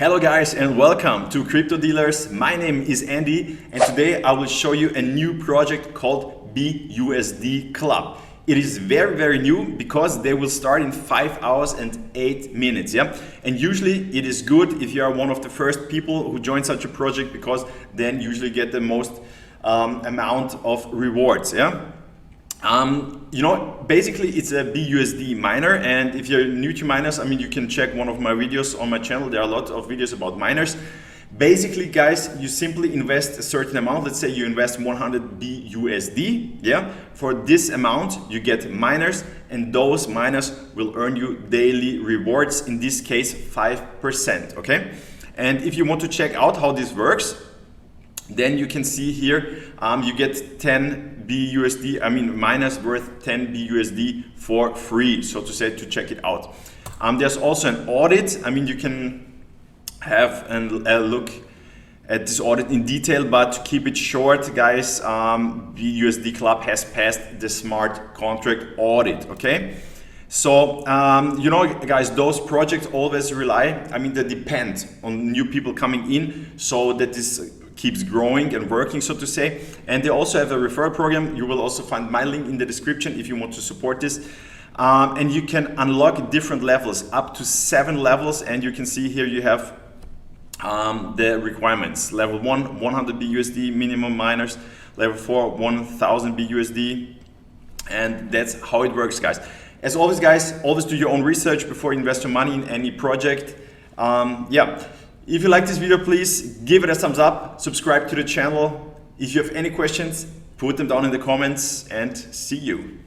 Hello guys and welcome to Crypto Dealers. My name is Andy and today I will show you a new project called busd.club. It is very new because they will start in 5 hours and 8 minutes. Yeah, and usually it is good if you are one of the first people who join such a project because then usually get the most amount of rewards. Yeah. Basically it's a busd miner, and if you're new to miners, I mean, you can check one of my videos on my channel. There are a lot of videos about miners. Basically, guys, you simply invest a certain amount. Let's say you invest 100 busd. Yeah, for this amount you get miners, and those miners will earn you daily rewards. In this case, 5%. Okay, and if you want to check out how this works, then you can see here you get 10 busd, I mean miners worth 10 busd for free, so to say, to check it out. There's also an audit. I mean, you can have a look at this audit in detail, but to keep it short, guys, busd Club has passed the smart contract audit. Okay, so guys, those projects always rely, I mean, they depend on new people coming in, so that this keeps growing and working, so to say. And they also have a referral program. You will also find my link in the description if you want to support this. And you can unlock different levels, up to 7 levels, and you can see here you have the requirements. Level 1, 100 busd minimum miners. Level 4, 1000 busd. And that's how it works, guys. As always, guys, always do your own research before you invest your money in any project. Yeah. If you like this video, please give it a thumbs up, subscribe to the channel. If you have any questions, put them down in the comments, and see you.